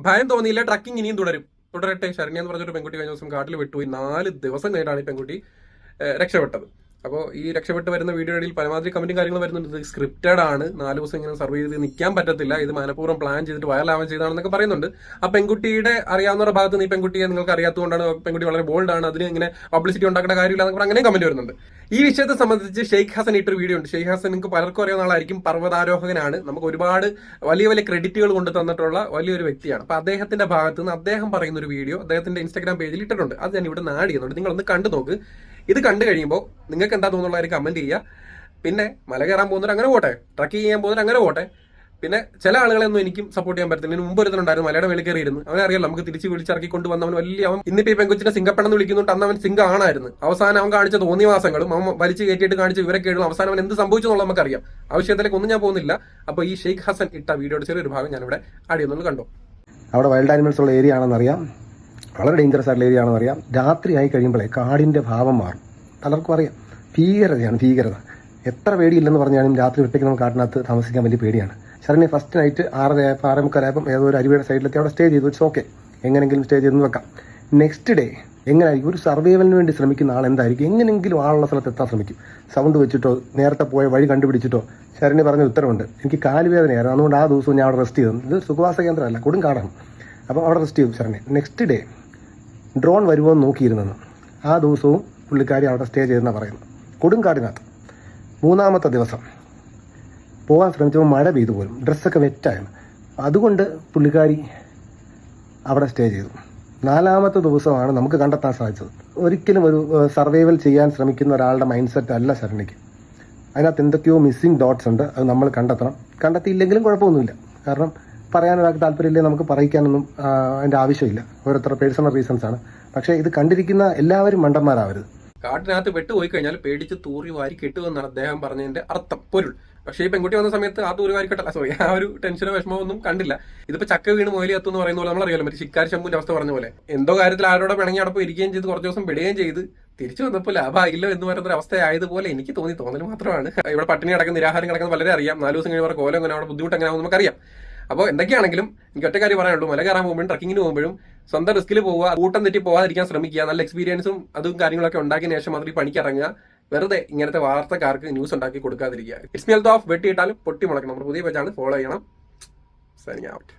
ഭയം തോന്നിയില്ല, ട്രക്കിംഗ് ഇനിയും തുടരട്ടെ. ശരണ്യ എന്ന് പറഞ്ഞൊരു പെൺകുട്ടി കഴിഞ്ഞ ദിവസം കാട്ടിൽ വിട്ടുപോയി. 4 ദിവസം കഴിഞ്ഞാണ് ഈ പെൺകുട്ടി രക്ഷപ്പെട്ടത്. അപ്പോൾ ഈ രക്ഷപ്പെട്ട് വരുന്ന വീഡിയോ ഇടയിൽ പരമാവധി കമന്റും കാര്യങ്ങളും വരുന്നുണ്ട്. ഇത് സ്ക്രിപ്റ്റഡ് ആണ്, 4 ദിവസം ഇങ്ങനെ സർവേ ചെയ്ത് നിൽക്കാൻ പറ്റത്തില്ല, ഇത് മനഃപൂർവ്വം പ്ലാൻ ചെയ്തിട്ട് വൈറലാവാൻ ചെയ്താണെന്നൊക്കെ പറയുന്നുണ്ട്. ആ പെൺകുട്ടിയുടെ അറിയാവുന്നവരുടെ ഭാഗത്ത് നിന്ന് ഈ പെൺകുട്ടിയെ നിങ്ങൾക്ക് അറിയാത്തതുകൊണ്ടാണ്, പെൺകുട്ടി വളരെ ബോൾഡാണ്, അതിന് ഇങ്ങനെ പബ്ലിസിറ്റി ഉണ്ടാക്കേണ്ട കാര്യമില്ല എന്നൊക്കെ അങ്ങനെ കമന്റ് വരുന്നുണ്ട്. ഈ വിഷയത്തെ സംബന്ധിച്ച് ഷെയ്ഖ് ഹസൻ ഇട്ടൊരു വീഡിയോ ഉണ്ട്. ഷെയ്ഖ് ഹസൻ നിങ്ങൾക്ക് പലർക്കും അറിയാവുന്ന ആളായിരിക്കും. പർവ്വതാരോഹകനാണ്, നമുക്ക് ഒരുപാട് വലിയ വലിയ ക്രെഡിറ്റുകൾ കൊണ്ട് തന്നിട്ടുള്ള വലിയൊരു വ്യക്തിയാണ്. അപ്പൊ അദ്ദേഹത്തിന്റെ ഭാഗത്ത് നിന്ന് അദ്ദേഹം പറയുന്ന ഒരു വീഡിയോ അദ്ദേഹത്തിന്റെ ഇൻസ്റ്റാഗ്രാം പേജിൽ ഇട്ടിട്ടുണ്ട്. അത് ഞാൻ ഇവിടെ ആഡ് ചെയ്യുന്നുണ്ട്, നിങ്ങളൊന്ന് കണ്ടു നോക്ക്. ഇത് കണ്ടു കഴിയുമ്പോൾ നിങ്ങൾക്ക് എന്താ തോന്നുന്നുള്ള കാര്യം കമന്റ് ചെയ്യുക. പിന്നെ മല കയറാൻ പോകുന്നവർ അങ്ങനെ പോട്ടെ, ട്രക്ക് ചെയ്യാൻ പോകുന്നവർ അങ്ങനെ പോട്ടെ. പിന്നെ ചില ആളുകളെയൊന്നും എനിക്കും സപ്പോർട്ട് ചെയ്യാൻ പറ്റത്തില്ല. ഇതിന് മുമ്പ് ഒരുത്തനുണ്ടായിരുന്നു, മലയുടെ മേളിൽ കയറിയിരുന്നു. അവനെ അറിയാലോ, നമുക്ക് തിരിച്ച് വിളിച്ചിറക്കി കൊണ്ടുവന്നവൻ വലിയ അവൻ ഇന്നിപ്പോ ഈ പെങ്കുച്ചിനെ സിംഗപ്പെണെന്ന് വിളിക്കുന്നുണ്ട്. അന്ന് അവൻ സിംഗ ആണായിരുന്നു. അവസാനം അവൻ കാണിച്ച തോന്നിവാസങ്ങളും അവൻ വലിച്ചു കയറ്റിയിട്ട് കാണിച്ച വിവരക്കേടും അവസാനം അവൻ എന്ത് സംഭവിച്ചു എന്നുള്ളത് നമുക്കറിയാം. ആ വിഷയത്തിലേക്ക് ഒന്നും ഞാൻ പോകുന്നില്ല. അപ്പൊ ഈ ഷെയ്ഖ് ഹസൻ ഇട്ട വീഡിയോയുടെ ചെറിയൊരു ഭാഗം ഞാനിവിടെ ആഡ് ചെയ്യുന്നുണ്ട്, കണ്ടോ. അവിടെ വൈൽഡ് ആനിമൽസ് ഉള്ള ഏരിയ ആണെന്നറിയാം, വളരെ ഡേഞ്ചറസ് ആയിട്ടുള്ള ഏരിയ ആണെന്നറിയാം. രാത്രി ആയി കഴിയുമ്പോഴേ കാടിന്റെ ഭാവം മാറും. പലർക്കും അറിയാം, ഭീകരത. എത്ര പേടിയില്ലെന്ന് പറഞ്ഞാലും രാത്രി ഒറ്റയ്ക്ക് നമുക്ക് കാട്ടിനകത്ത് താമസിക്കാൻ വലിയ പേടിയാണ്. ശരണ്യ ഫസ്റ്റ് നൈറ്റ് 6:30 ഏതോ ഒരു അരുവിയുടെ സൈഡിലെത്തി അവിടെ സ്റ്റേ ചെയ്തു. ഇറ്റ്സ് ഓക്കെ, എങ്ങനെങ്കിലും സ്റ്റേ ചെയ്തെന്ന് വെക്കാം. നെക്സ്റ്റ് ഡേ എങ്ങനെയായിരിക്കും ഒരു സർവൈവലിന് വേണ്ടി ശ്രമിക്കുന്ന ആൾ എന്തായിരിക്കും? എങ്ങനെയെങ്കിലും ആളുള്ള സ്ഥലത്ത് എത്താൻ ശ്രമിക്കും. സൗണ്ട് വെച്ചിട്ടോ നേരത്തെ പോയ വഴി കണ്ടുപിടിച്ചിട്ടോ. ശരണ്യ പറഞ്ഞ ഉത്തരവുണ്ട്, എനിക്ക് കാലുവേദനയായിരുന്നു, അതുകൊണ്ട് ആ ദിവസവും ഞാൻ അവിടെ റെസ്റ്റ് ചെയ്തു. ഇത് സുഖവാസ കേന്ദ്രമല്ല, കൊടുങ്കാടാണ്. അപ്പോൾ അവിടെ റെസ്റ്റ് ചെയ്തു ശരണ്യ. നെക്സ്റ്റ് ഡേ ഡ്രോൺ വരുമോ എന്ന് നോക്കിയിരുന്നെന്ന്. ആ ദിവസവും പുള്ളിക്കാരി അവിടെ സ്റ്റേ ചെയ്തെന്നാണ് പറയുന്നത്, കൊടുങ്കാടിനകത്ത്. 3-ാമത്തെ ദിവസം പോകാൻ ശ്രമിച്ചപ്പോൾ മഴ പെയ്തു പോലും, ഡ്രസ്സൊക്കെ വെറ്റായിരുന്നു. അതുകൊണ്ട് പുള്ളിക്കാരി അവിടെ സ്റ്റേ ചെയ്തു. 4-ാമത്തെ ദിവസമാണ് നമുക്ക് കണ്ടെത്താൻ സാധിച്ചത്. ഒരിക്കലും ഒരു സർവൈവൽ ചെയ്യാൻ ശ്രമിക്കുന്ന ഒരാളുടെ മൈൻഡ് സെറ്റ് അല്ല ശരണ്യയ്ക്ക്. അതിനകത്ത് എന്തൊക്കെയോ മിസ്സിംഗ് ഡോട്ട്സ് ഉണ്ട്, അത് നമ്മൾ കണ്ടെത്തണം. കണ്ടെത്തിയില്ലെങ്കിലും കുഴപ്പമൊന്നുമില്ല, കാരണം പറയാൻ ഒരാൾക്ക് താല്പര്യമില്ലേ നമുക്ക് പറയിക്കാനൊന്നും അതിൻ്റെ ആവശ്യമില്ല. ഓരോരുത്തരുടെ പേഴ്സണൽ റീസൺസ് ആണ്. പക്ഷേ ഇത് കണ്ടിരിക്കുന്ന എല്ലാവരും മണ്ടന്മാരാവരുത്. കാട്ടിനകത്ത് പെട്ടുപോയി കഴിഞ്ഞാൽ പേടിച്ച് തൂറി വാരി കെട്ടുമെന്നാണ് അദ്ദേഹം പറഞ്ഞതിന്റെ അർത്ഥം, പൊരുൾ. പക്ഷേ ഈ പെൺകുട്ടി വന്ന സമയത്ത് ആ തൂറി വാരി കെട്ടല്ല, സോറി, ആ ഒരു ടെൻഷനോ വിഷമോ ഒന്നും കണ്ടില്ല. ഇതിപ്പോ ചക്ക വീണ് മുയലി എത്തുമെന്ന് പറയുന്ന പോലെ നമ്മളറിയാലോ, മറ്റേ ശിക്കാരി ശംഭുവിന്റെ അവസ്ഥ പറഞ്ഞ പോലെ എന്തോ കാര്യത്തിൽ ആരോടെ പിണങ്ങി അടപ്പം ഇരിക്കുകയും ചെയ്ത് കുറച്ച് ദിവസം പെടുകയും ചെയ്ത് തിരിച്ചു വന്നപ്പോൾ ലാഭമായില്ലോ എന്ന് പറയുന്ന ഒരു അവസ്ഥയായതുപോലെ എനിക്ക് തോന്നൽ മാത്രമാണ്. ഇവിടെ പട്ടിണി കിടക്കുന്ന നിരാഹാരം കിടക്കുന്നത് വളരെ അറിയാം. 4 ദിവസം കഴിഞ്ഞവർ കോലം അങ്ങനെ അവിടെ ബുദ്ധിമുട്ട് എങ്ങനെ ആവും നമുക്കറിയാം. അപ്പോൾ എന്തൊക്കെയാണെങ്കിലും എനിക്ക് ഒറ്റ കാര്യം പറയാനുള്ളൂ, മല കയറാൻ പോകുമ്പോഴും ട്രക്കിങ്ങിന് പോകുമ്പോഴും സ്വന്തം റിസ്കിൽ പോവുക, കൂട്ടം തെറ്റി പോകാതിരിക്കാൻ ശ്രമിക്കുക. നല്ല എക്സ്പീരിയൻസും അതും കാര്യങ്ങളൊക്കെ ഉണ്ടാക്കിയ ശേഷം അതിൽ പണിക്ക് ഇറങ്ങുക. വെറുതെ ഇങ്ങനത്തെ വാർത്തക്കാർക്ക് ന്യൂസ് ഉണ്ടാക്കി കൊടുക്കാതിരിക്കുക. It's me Althaf. വെട്ടിയിട്ടാലും പൊട്ടി മുളക്കണം. നമ്മുടെ പുതിയ പേജാണ്, ഫോളോ ചെയ്യണം. Signing out.